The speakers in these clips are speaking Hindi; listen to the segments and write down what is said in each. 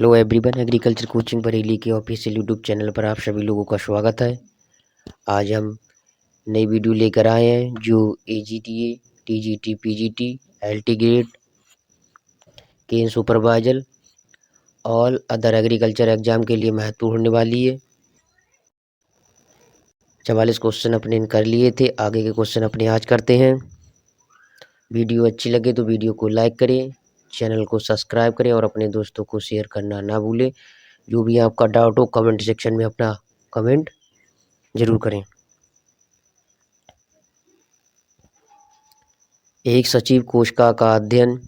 Hello everyone, agriculture coaching Bareilly के ऑफिशियल यूट्यूब चैनल पर आप सभी लोगों का स्वागत है। आज हम नई वीडियो लेकर आए हैं जो AGTA, TGT, PGT, LT grade, cane supervisor और अदर एग्रीकल्चर एग्जाम के लिए महत्वपूर्ण होने वाली है। 44 क्वेश्चन अपने कर लिए थे, आगे के क्वेश्चन अपने आज करते हैं। वीडियो अच्छी लगे तो वीडियो को लाइक करें, चैनल को सब्सक्राइब करें और अपने दोस्तों को शेयर करना ना भूलें। जो भी आपका डाउट हो कमेंट सेक्शन में अपना कमेंट जरूर करें। एक सजीव कोशिका का अध्ययन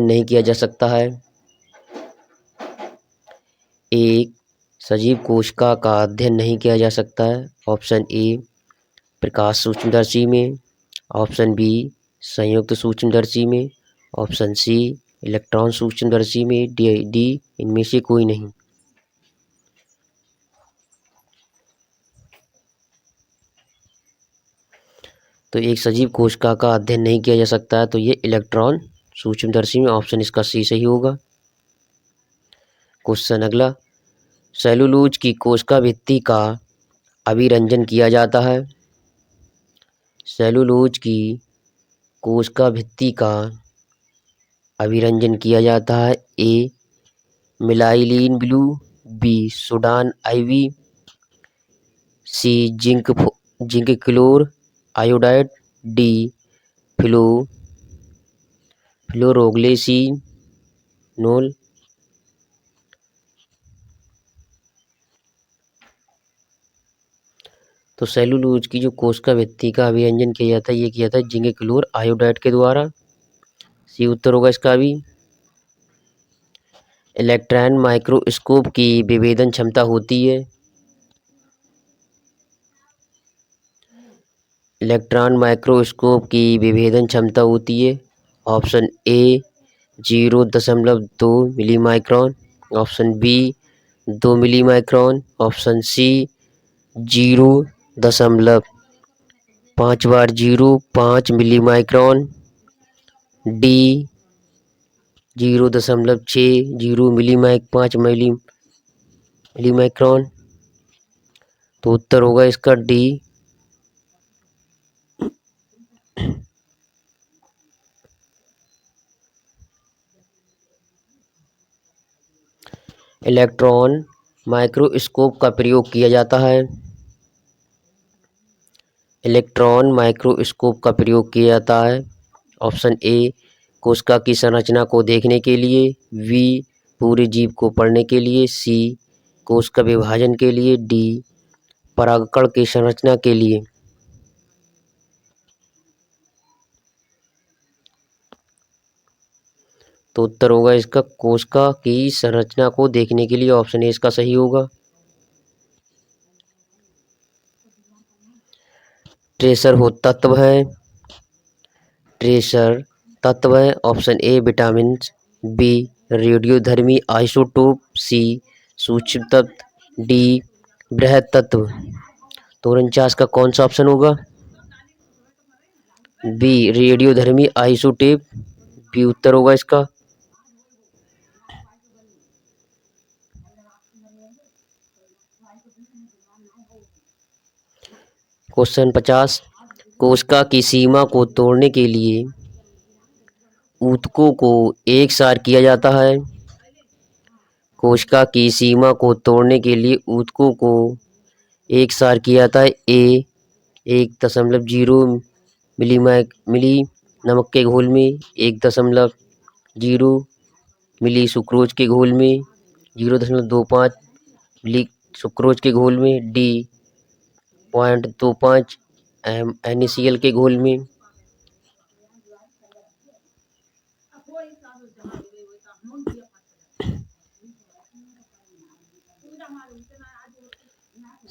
नहीं किया जा सकता है। एक सजीव कोशिका का अध्ययन नहीं किया जा सकता है। ऑप्शन ए प्रकाश सूक्ष्मदर्शी में, ऑप्शन बी संयुक्त सूक्ष्मदर्शी में, ऑप्शन सी इलेक्ट्रॉन सूक्ष्मदर्शी में, डी इनमें से कोई नहीं। तो एक सजीव कोशिका का अध्ययन नहीं किया जा सकता है, तो ये इलेक्ट्रॉन सूक्ष्मदर्शी में, ऑप्शन इसका सी सही होगा। क्वेश्चन अगला, सेलुलोज की कोशिका भित्ति का अभिरंजन किया जाता है। सेलुलोज की कोशिका भित्ति का अभिरंजन किया जाता है। ए मिलाइलिन ब्लू, बी सुडान आईवी, सी जिंक क्लोर आयोडाइड, डी फ्लोरोग्लेसिनोल। तो सेलुलोज की जो कोशिका भित्ति का अभिरंजन किया जाता है, ये किया जाता है जिंक क्लोर आयोडाइड के द्वारा। सी उत्तर होगा इसका भी। इलेक्ट्रॉन माइक्रोस्कोप की विभेदन क्षमता होती है। इलेक्ट्रॉन माइक्रोस्कोप की विभेदन क्षमता होती है। Option A 0.2 millimicron, option B 2 millimicron, option C 0.5 millimicron, D 0.60 millimicron. तो उत्तर होगा इसका डी। इलेक्ट्रॉन माइक्रोस्कोप का प्रयोग किया जाता है। इलेक्ट्रॉन माइक्रोस्कोप का प्रयोग किया जाता है। ऑप्शन ए कोशिका की संरचना को देखने के लिए, बी पूरे जीव को पढ़ने के लिए, सी कोशिका विभाजन के लिए, डी परागकण की संरचना के लिए। तो उत्तर होगा इसका कोशिका की संरचना को देखने के लिए, ऑप्शन ए इसका सही होगा। ट्रेसर हो तत्व है। ट्रेसर तत्व है। ऑप्शन ए विटामिन, बी रेडियोधर्मी आइसोटोप, सी सूक्ष्म तत्व, डी बृहद तत्व। तो 49 का कौन सा ऑप्शन होगा? बी रेडियोधर्मी आइसोटोप, बी उत्तर होगा इसका। क्वेश्चन 50, कोशिका की सीमा को तोड़ने के लिए ऊतकों को एक सार किया जाता है। कोशिका की सीमा को तोड़ने के लिए ऊतकों को एक सार किया जाता है। ए 1.0 मिली नमक के घोल में, 1.0 मिली सुक्रोज के घोल में, 0.25 मिली सुक्रोज के घोल में, डी 0.25 NaCl के घोल में।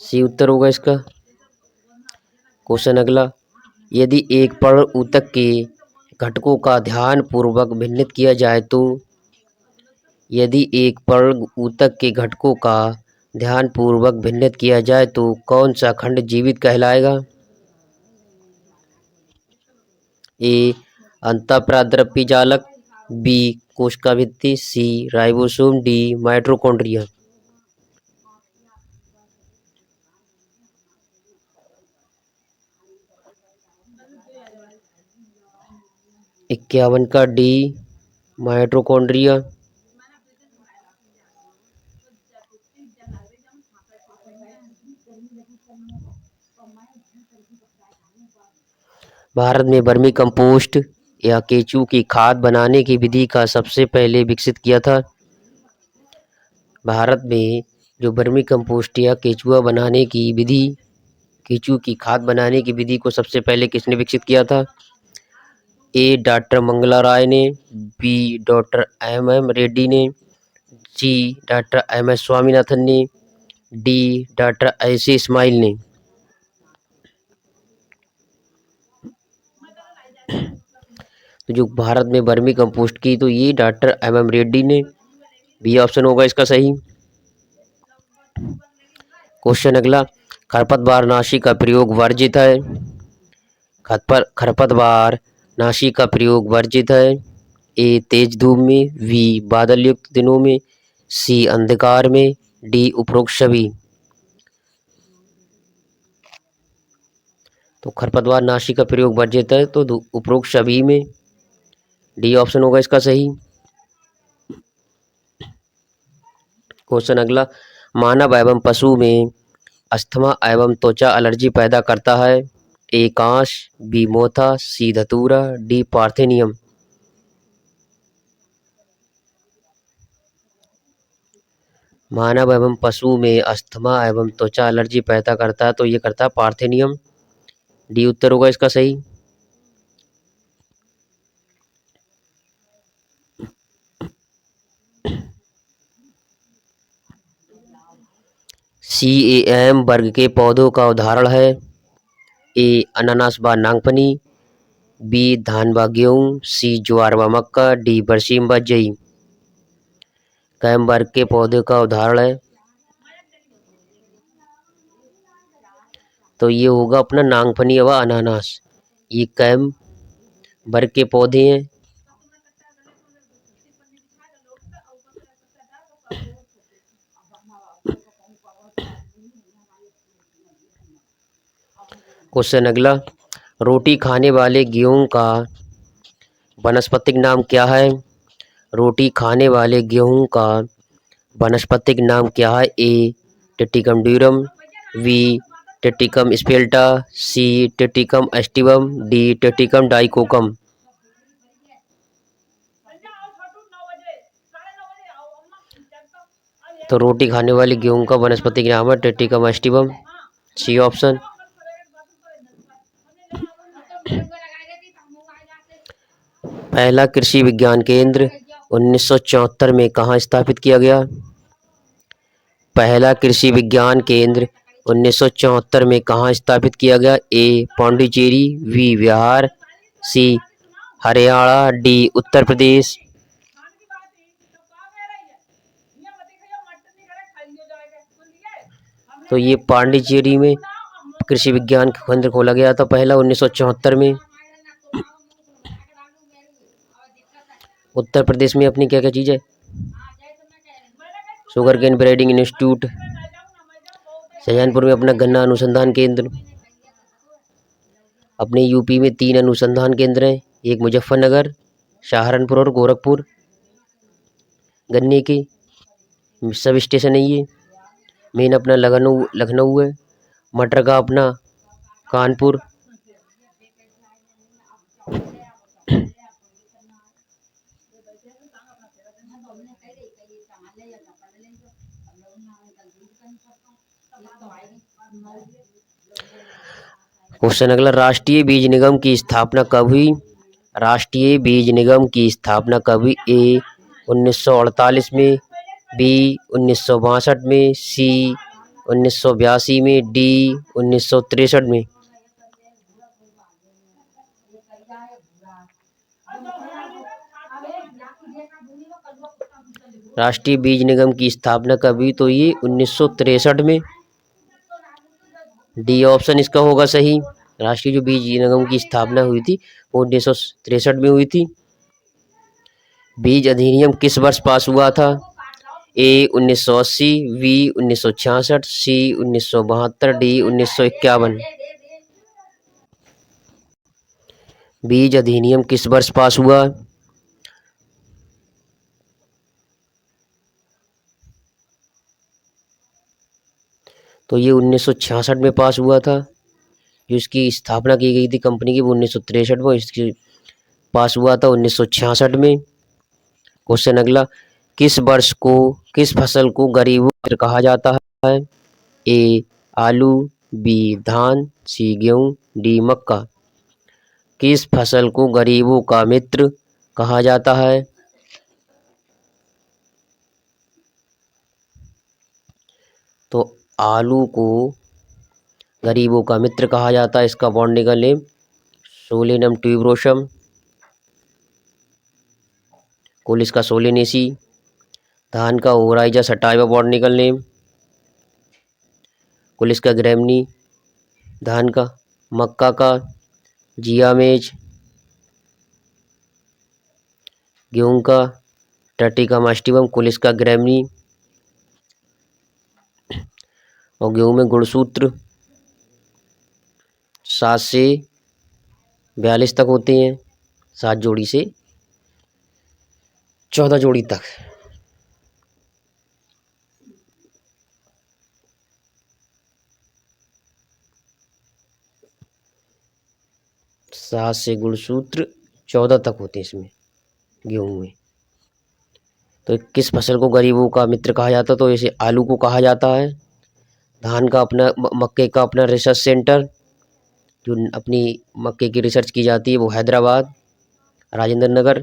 सी उत्तर होगा इसका। क्वेश्चन अगला, यदि एक पर्ण ऊतक के घटकों का ध्यान पूर्वक भिन्नित किया जाए तो, यदि एक पर्ण ऊतक के घटकों का ध्यान पूर्वक भिन्नित किया जाए तो कौन सा खंड जीवित कहलाएगा? ए अंतःप्राद्रव्य जालक, बी कोशिका भित्ति, सी राइबोसोम, डी माइटोकॉन्ड्रिया। 51 का डी माइटोकॉन्ड्रिया। भारत में वर्मी कंपोस्ट या केचुओं की खाद बनाने की विधि का सबसे पहले विकसित किया था। भारत में जो वर्मी कंपोस्ट या केचुआ बनाने की विधि, केचुओं की खाद बनाने की विधि को सबसे पहले किसने विकसित किया था? ए डॉक्टर मंगला राय ने, बी डॉक्टर एम रेड्डी ने, सी डॉक्टर एम.एस. स्वामीनाथन ने, डी डॉक्टर ऐसे इस्माइल ने। तो जो भारत में वर्मी कंपोस्ट की, तो ये डॉक्टर एम रेड्डी ने, बी ऑप्शन होगा इसका सही। क्वेश्चन अगला, खरपतवार नाशी का प्रयोग वर्जित है। खरपतवार नाशी का प्रयोग वर्जित है। ए तेज धूप में, बी बादल युक्त दिनों में, सी अंधकार में, डी उपरोक्त सभी। तो खरपतवार नाशी का प्रयोग वर्जित है, तो उपरोक्त सभी में डी ऑप्शन होगा इसका सही। क्वेश्चन अगला, मानव एवं पशु में अस्थमा एवं त्वचा एलर्जी पैदा करता है। ए कांस, बी मोथा, सी धतूरा, डी पार्थेनियम। मानव एवं पशु में अस्थमा एवं त्वचा एलर्जी पैदा करता है, तो ये करता है पार्थेनियम। डी उत्तर होगा इसका सही। CAM वर्ग के पौधों का उदाहरण है। ए अनानास व नागफनी, बी धान व गेहूँ, सी ज्वार व मक्का, डी बरसीम व जई। कैम वर्ग के पौधे का उदाहरण है, तो ये होगा अपना नागफनी व अनानास। ये कैम वर्ग के पौधे हैं। क्वेश्चन अगला, रोटी खाने वाले गेहूं का वानस्पतिक नाम क्या है? रोटी खाने वाले गेहूं का वानस्पतिक नाम क्या है? A Triticum durum, B Triticum spelta, C Triticum aestivum, D Triticum dicoccum. तो रोटी खाने वाले गेहूं का वानस्पतिक नाम है टिटिकम एस्टिवम, सी ऑप्शन। पहला कृषि विज्ञान केंद्र 1974 में कहाँ स्थापित किया गया? पहला कृषि विज्ञान केंद्र 1974 में कहाँ स्थापित किया गया? ए पांडिचेरी, बी बिहार, सी हरियाणा, डी उत्तर प्रदेश। तो ये पांडिचेरी में कृषि विज्ञान केंद्र खोला गया था पहला 1974 में। उत्तर प्रदेश में अपनी क्या क्या चीज़ है? Sugarcane breeding institute, Shahjahanpur में अपना गन्ना अनुसंधान केंद्र। अपने यूपी में 3 अनुसंधान केंद्र हैं, एक मुजफ्फरनगर, सहारनपुर और गोरखपुर। गन्ने के सब स्टेशन है ये। मेन अपना लखनऊ है, मटर का अपना कानपुर। क्वेश्चन अगला, राष्ट्रीय बीज निगम की स्थापना कब हुई? राष्ट्रीय बीज निगम की स्थापना कब हुई? ए 1948 में, बी 1962 में, सी 1982 में, डी 1963 में। राष्ट्रीय बीज निगम की स्थापना कब हुई? तो ये 1963 में। डी ऑप्शन इसका होगा सही। राष्ट्रीय जो बीज निगम की स्थापना हुई थी वो 1963 में हुई थी। बीज अधिनियम किस वर्ष पास हुआ था? ए 1980, बी 1966, सी 1972, डी 1951। बीज अधिनियम किस वर्ष पास हुआ? तो ये 1966 में पास हुआ था। जो इसकी स्थापना की गई थी कंपनी की वो 1963 में, इसकी पास हुआ था 1966 में। क्वेश्चन अगला, किस वर्ष को किस फसल को गरीबों का मित्र कहा जाता है? ए आलू, बी धान, सी गेहूं, डी मक्का। किस फसल को गरीबों का मित्र कहा जाता है? तो आलू को गरीबों का मित्र कहा जाता है। इसका बॉटनिकल नेम सोलेनम ट्यूबरोसम, कुल इसका सोलेनेसी। धान का ओराइजा सटाइवा बॉटनिकल नेम, कुल इसका ग्रैमनी। धान का मक्का का जियामेज। गेहूं का टर्टिका मास्टिवम, कुल इसका ग्रैमनी। और गेहूं में गुणसूत्र 7 से 42 तक होते हैं, 7 जोड़ी से 14 जोड़ी तक। सात से गुणसूत्र 14 तक होते हैं इसमें गेहूं में। तो किस फसल को गरीबों का मित्र कहा जाता है? तो इसे आलू को कहा जाता है। धान का अपना मक्के का अपना रिसर्च सेंटर, जो अपनी मक्के की रिसर्च की जाती है वो हैदराबाद, राजेंद्र नगर।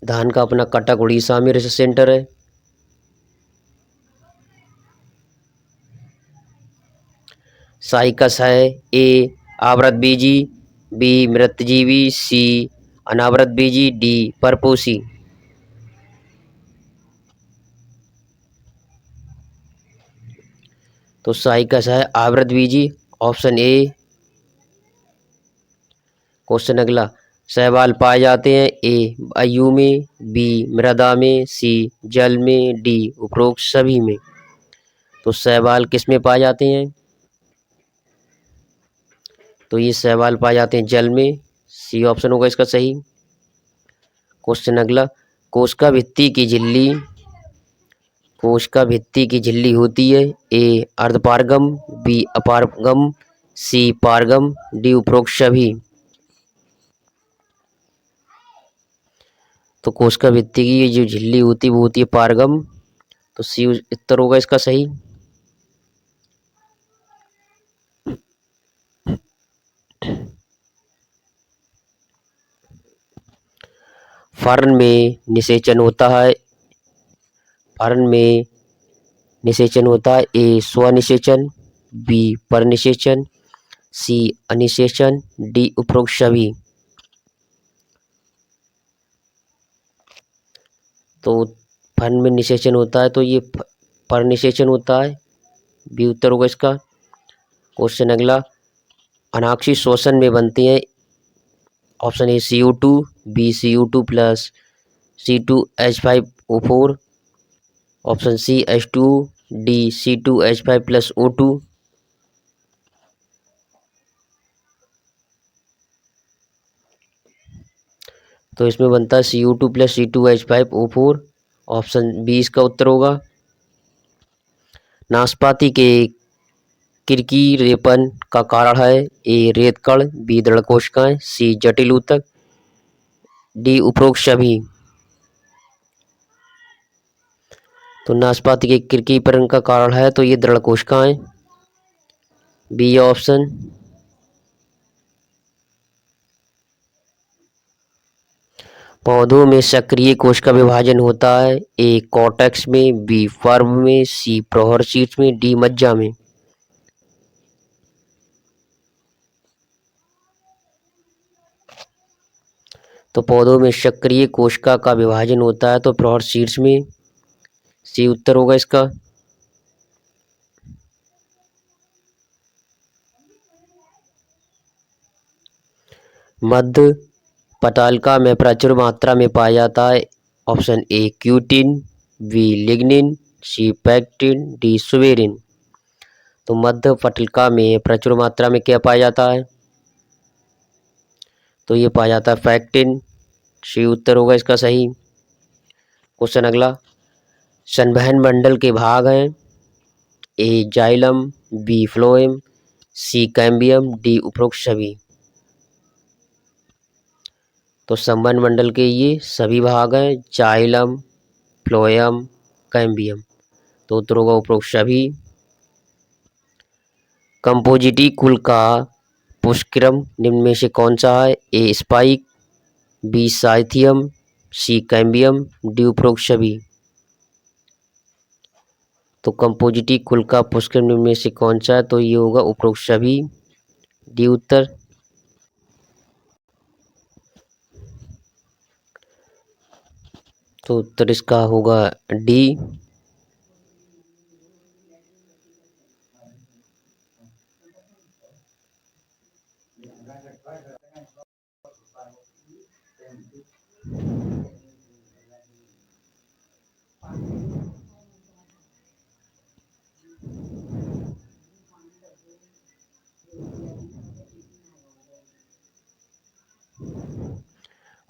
धान का अपना कटक उड़ीसा में रिसर्च सेंटर है। साइकस है। ए आवृत बीजी, बी मृतजीवी, सी अनावृत बीजी, डी परपोसी। तो साइकस है आवृत बीजी, ऑप्शन ए। क्वेश्चन अगला, शैवाल पाए जाते हैं ए वायु में, बी मृदा में, सी जल में, डी उपरोक्त सभी में। तो शैवाल किस में पाए जाते हैं? तो ये शैवाल पाए जाते हैं जल में, सी ऑप्शन होगा इसका सही। क्वेश्चन अगला, कोशिका भित्ति की झिल्ली कोशिका भित्ति की झिल्ली होती है ए अर्धपारगम, बी अपारगम, सी पारगम, डी उपरोक्त सभी। तो कोशिका भित्ति की ये जो झिल्ली होती है वो होती है पारगम। तो सी उत्तर होगा इसका सही। फर्न में निषेचन होता है। फर्न में निषेचन होता है ए स्वनिषेचन, बी परनिषेचन, सी अनिषेचन, डी उपरोक्त सभी। तो फर्न में निषेचन होता है तो ये परनिषेचन होता है, बी उत्तर होगा इसका। क्वेश्चन अगला, अनाक्षी श्वसन में बनते हैं option A CO2, B CO2 plus C2H5O4, option C H2, D C2H5 plus O2। तो इसमें बनता है CO2 plus C2H5O4, option B इसका उत्तर होगा। नाशपाती के किरकिरेपन का कारण है ए रेत कण, बी दृढ़ कोशिकाएं, सी जटिल ऊतक, डी उपरोक्त सभी। तो नाशपाती के किरकिरेपन का कारण है तो ये दृढ़ कोशिकाएं, बी ऑप्शन। पौधों में सक्रिय कोशिका विभाजन होता है ए कॉर्टेक्स में, बी फर्व में, सी प्रौढ़ शीर्ष में, डी मज्जा में। तो पौधों में सक्रिय कोशिका का विभाजन होता है तो प्रौढ़ शीर्ष में, सी उत्तर होगा इसका। मध्य पटालिका में प्रचुर मात्रा में पाया जाता है। Option A cutin, B lignin, C pectin, D suberin. तो मध्य पटालिका में प्रचुर मात्रा में क्या पाया जाता है? तो ये पाया जाता है पैक्टिन। सी उत्तर होगा इसका सही। क्वेश्चन अगला, संवहन मंडल के भाग हैं। ए जाइलम, बी फ्लोएम, सी कैम्बियम, डी उपरोक्त सभी। तो संवहन मंडल के ये सभी भाग हैं, जाइलम, फ्लोएम, कैम्बियम। तो उत्तर होगा उपरोक्त सभी। कंपोजिटी कुल का पुष्पक्रम निम्न में से कौन सा है? A spike, B cyathium, C cambium, D उपरोक्त सभी। तो कंपोजिटी कुल का पुष्पक्रम निम्न में से कौन सा है? तो ये होगा उपरोक्त सभी, डी उत्तर। तो उत्तर इसका होगा डी।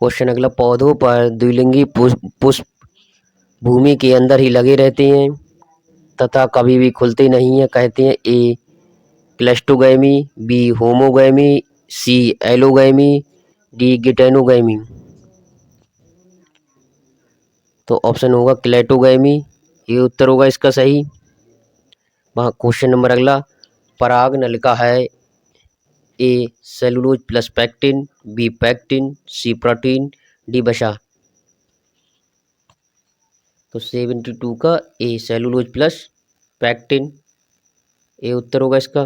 क्वेश्चन अगला, पौधों पर द्विलिंगी पुष्प भूमि के अंदर ही लगे रहते हैं तथा कभी भी खुलते नहीं हैं, कहते हैं? ए क्लैस्टोगैमी, बी होमोगैमी, सी एलोगैमी, डी गिटेनोगैमी। तो ऑप्शन होगा क्लेटोगैमी, ये उत्तर होगा इसका सही। वहाँ क्वेश्चन नंबर अगला, पराग नलिका है। A cellulose plus pectin, B pectin, C protein, D वसा। तो 72 का ए सेलुलोज प्लस पैक्टिन, ये उत्तर होगा इसका।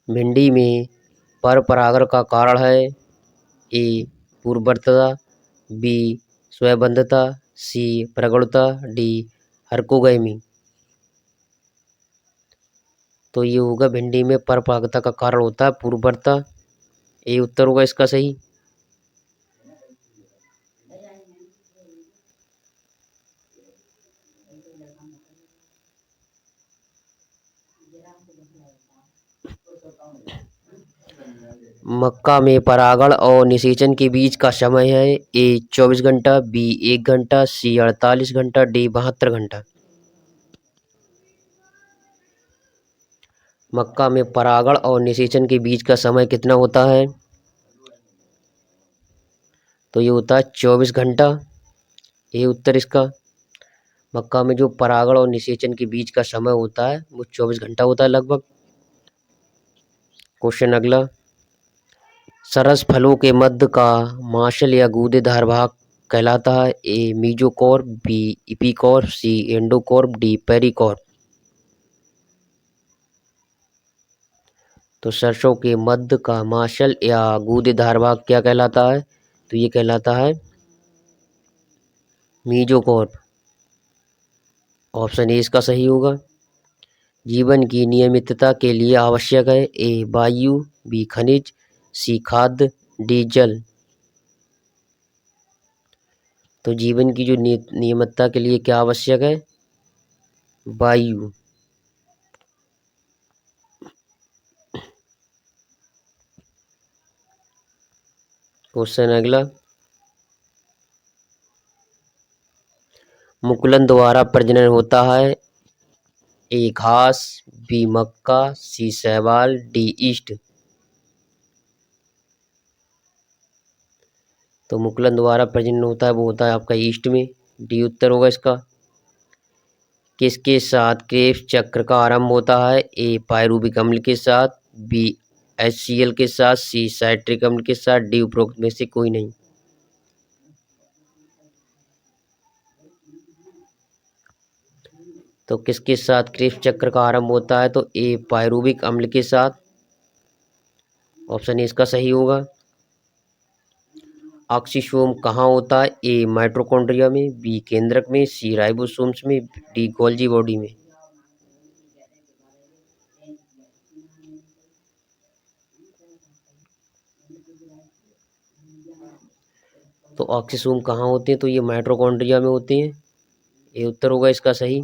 भिंडी में पर परागण का कारण है। ए पूर्ववर्तीता, बी स्वयंबद्धता, सी प्रगुणता, डी हरकोगैमी। तो ये होगा भिंडी में पर परागता का कारण होता है पूर्ववर्तीता, ये उत्तर होगा इसका सही। मक्का में परागण और निषेचन के बीच का समय है। ए 24 घंटा, बी 1 घंटा, सी 48 घंटा, डी 72 घंटा। मक्का में परागण और निषेचन के बीच का समय कितना होता है? तो ये होता है 24 घंटा, ये उत्तर इसका। मक्का में जो परागण और निषेचन के बीच का समय होता है वो 24 घंटा होता है लगभग। क्वेश्चन अगला, सरस फलों के मध्य का मांसल या गूदेदार भाग कहलाता है। ए मीजोकॉर्प, बी इपिकॉर्प, सी एंडोकॉर्प, डी पेरिकॉर्प। तो सरसों के मध्य का मांसल या गूदेदार भाग क्या कहलाता है? तो ये कहलाता है मीजोकॉर्प। ऑप्शन ए इसका सही होगा। जीवन की नियमितता के लिए आवश्यक है। ए वायु, बी खनिज, सी खाद्य, डी जल। तो जीवन की जो नियमितता के लिए क्या आवश्यक है? वायु। क्वेश्चन अगला, मुकुलन द्वारा प्रजनन होता है। ए घास, बी मक्का, सी शैवाल, डी ईस्ट। तो मुकुलन द्वारा प्रजनन होता है वो होता है आपका ईस्ट में, डी उत्तर होगा इसका। किसके साथ क्रेब्स चक्र का आरंभ होता है? ए पायरूविक अम्ल के साथ, बी HCl के साथ, सी साइट्रिक अम्ल के साथ, डी उपरोक्त में से कोई नहीं। तो किसके साथ क्रेब्स चक्र का आरंभ होता है? तो ए पायरूविक अम्ल के साथ, ऑप्शन ए इसका सही होगा। ऑक्सीसोम कहाँ होता है? ए माइटोकॉन्ड्रिया में, बी केंद्रक में, सी राइबोसोम्स में, डी गोल्जी बॉडी में। तो ऑक्सीसोम कहाँ होते हैं? तो ये माइटोकॉन्ड्रिया में होते हैं। ये उत्तर होगा इसका सही।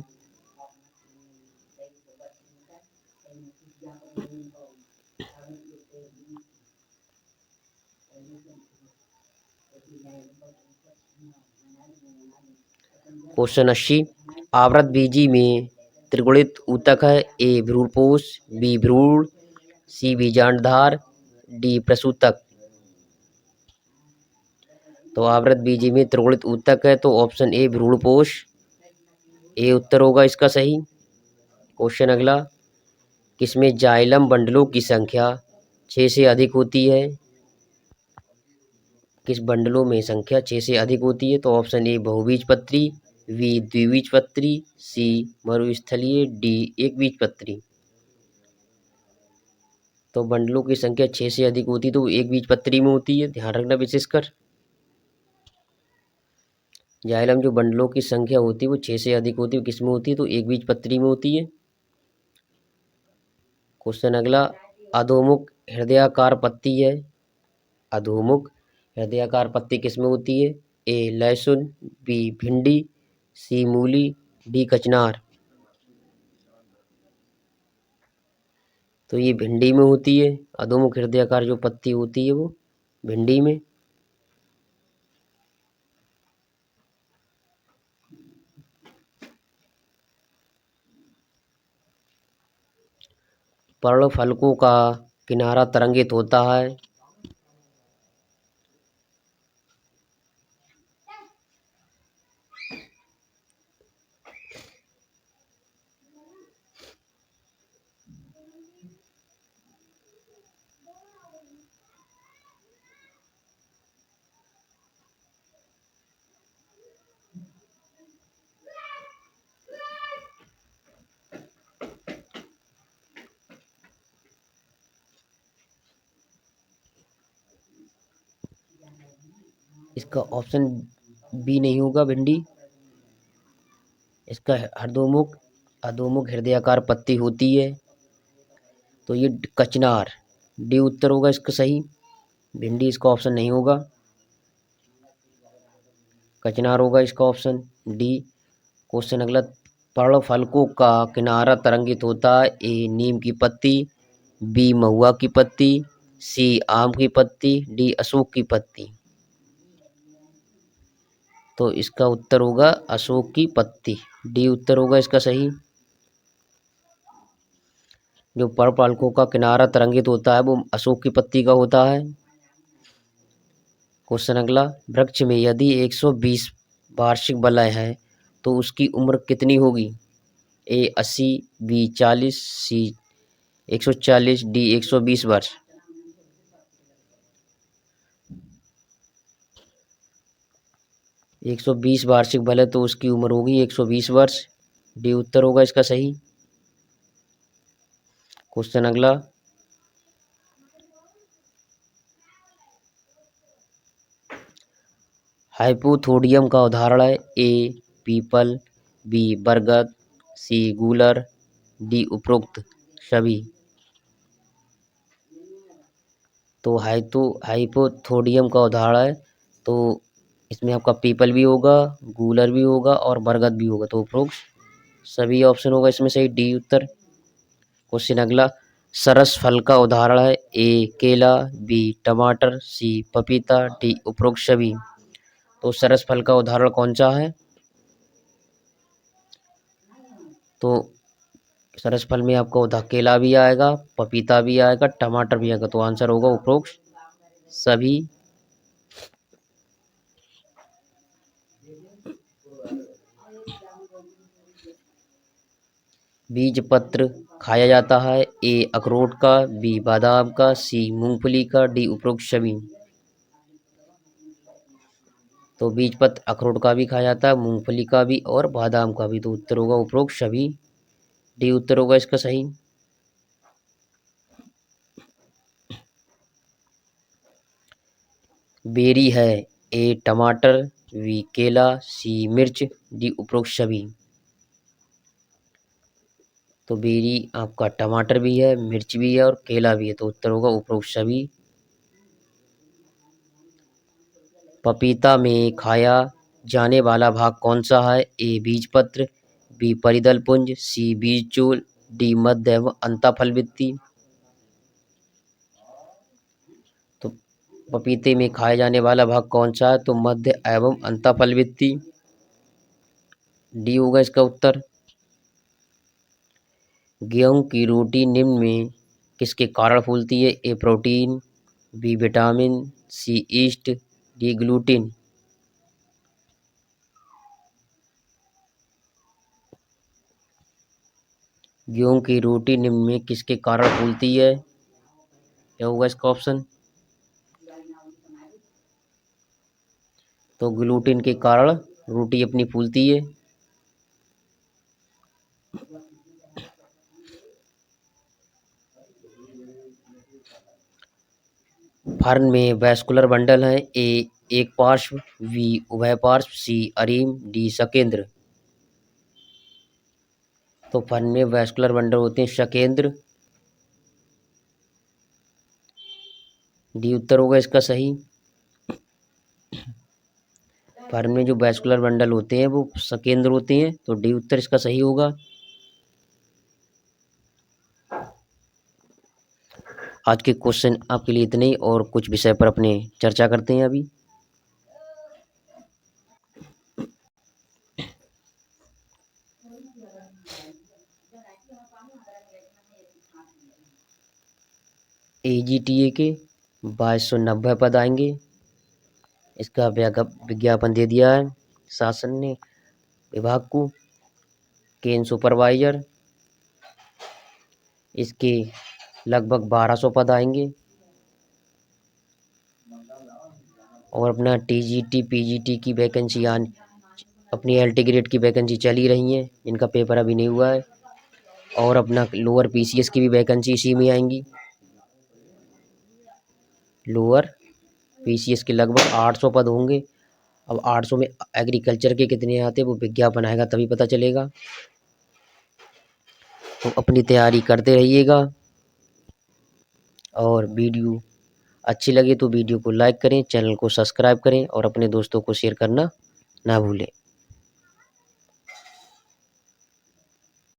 क्वेश्चन 80, आवृतबीजी में त्रिगुणित ऊतक है। ए भ्रूणपोष, बी भ्रूण, सी बीजांडधार, डी प्रसूतक। तो आवृतबीजी में त्रिगुणित ऊतक है तो ऑप्शन ए भ्रूणपोष, ए उत्तर होगा इसका सही। क्वेश्चन अगला, किसमें जाइलम बंडलों की संख्या 6 से अधिक होती है? किस बंडलों में संख्या 6 से अधिक होती है? तो ऑप्शन ए बहुबीजपत्री, बी द्विबीजपत्री, सी मरुस्थलीय, डी एकबीजपत्री। तो बंडलों की संख्या 6 से अधिक होती है तो एक बीजपत्री में होती है, ध्यान रखना विशेषकर। जाइलम जो बंडलों की संख्या होती है वो 6 से अधिक होती है, किस में होती है? तो एक बीजपत्री में होती है। क्वेश्चन अगला, अधोमुख हृदयाकार पत्ती है। अधोमुख हृदयाकार पत्ती किस में होती है? ए लहसुन, बी भिंडी, सी मूली, डी कचनार। तो ये भिंडी में होती है। अधोमुख हृदयाकार जो पत्ती होती है वो भिंडी में। पर्णफलकों का किनारा तरंगित होता है। इसका ऑप्शन बी नहीं होगा भिंडी। इसका अधोमुख अधोमुख हृदयाकार पत्ती होती है तो ये कचनार, डी उत्तर होगा इसका सही। भिंडी इसका ऑप्शन नहीं होगा, कचनार होगा इसका ऑप्शन डी। क्वेश्चन अगला, पर्णफलकों का किनारा तरंगित होता है। ए नीम की पत्ती, बी महुआ की पत्ती, सी आम की पत्ती, डी अशोक की पत्ती। तो इसका उत्तर होगा अशोक की पत्ती, डी उत्तर होगा इसका सही। जो पर्णफलकों का किनारा तरंगित होता है वो अशोक की पत्ती का होता है। क्वेश्चन अगला, वृक्ष में यदि 120 वार्षिक वलय है तो उसकी उम्र कितनी होगी? ए 80, बी 40, सी 140, डी 120 वर्ष। 120 वार्षिक वलय तो उसकी उम्र होगी 120 वर्ष, डी उत्तर होगा इसका सही। क्वेश्चन अगला, हाइपोथोडियम का उदाहरण है। ए पीपल, बी बरगद, सी गूलर, डी उपरोक्त सभी। तो हाइपोथोडियम का उदाहरण है तो इसमें आपका पीपल भी होगा, गूलर भी होगा और बरगद भी होगा, तो उपरोक्त सभी ऑप्शन होगा इसमें सही, डी उत्तर। क्वेश्चन अगला, सरस फल का उदाहरण है। ए केला, बी टमाटर, सी पपीता, डी उपरोक्त सभी। तो सरस फल का उदाहरण कौन सा है? तो सरस फल में आपको केला भी आएगा, पपीता भी आएगा, टमाटर भी आएगा, तो आंसर होगा उपरोक्त सभी। बीज पत्र खाया जाता है। ए अखरोट का, बी बादाम का, सी मूंगफली का, डी उपरोक्त सभी। तो बीज पत्र अखरोट का भी खाया जाता है, मूंगफली का भी और बादाम का भी, तो उत्तर होगा उपरोक्त सभी, डी उत्तर होगा इसका सही। बेरी है। ए टमाटर, बी केला, सी मिर्च, डी उपरोक्त सभी। तो बेरी आपका टमाटर भी है, मिर्च भी है और केला भी है, तो उत्तर होगा उपरोक्त सभी। पपीता में खाया जाने वाला भाग कौन सा है? ए बीजपत्र, बी परिदल पुंज, सी बीजचूल, डी मध्य एवं अंतःफल भित्ति। तो पपीते में खाया जाने वाला भाग कौन सा है? तो मध्य एवं अंतःफल भित्ति, डी होगा इसका उत्तर। गेहूं की रोटी निम्न में किसके कारण फूलती है? ए प्रोटीन, बी विटामिन, सी ईस्ट, डी ग्लूटीन। गेहूं की रोटी निम्न में किसके कारण फूलती है? क्या होगा इसका ऑप्शन? तो ग्लूटीन के कारण रोटी अपनी फूलती है। फर्न में वैस्कुलर बंडल है। ए एक पार्श्व, बी उभय पार्श्व, सी अरीम, डी सकेंद्र। तो फर्न में वैस्कुलर बंडल होते हैं सकेंद्र, डी उत्तर होगा इसका सही। फर्न में जो वैस्कुलर बंडल होते हैं वो सकेंद्र होते हैं, तो डी उत्तर इसका सही होगा। आज के क्वेश्चन आपके लिए इतने ही, और कुछ विषय पर अपने चर्चा करते हैं अभी। AGTA के 2290 पद आएंगे। इसका विज्ञापन दे दिया है शासन ने विभाग को। केन सुपरवाइजर, इसके लगभग 1200 पद आएंगे। और अपना TGT PGT की वैकेंसी अपनी LT ग्रेड की वैकेंसी चली रही है, इनका पेपर अभी नहीं हुआ है। और अपना लोअर PCS की भी वैकेंसी इसी में आएंगी। लोअर PCS के लगभग 800 पद होंगे। अब 800 में एग्रीकल्चर के कितने आते हैं वो विज्ञापन आएगा तभी पता चलेगा। तो अपनी तैयारी करते रहिएगा, और वीडियो अच्छी लगे तो वीडियो को लाइक करें, चैनल को सब्सक्राइब करें और अपने दोस्तों को शेयर करना ना भूलें।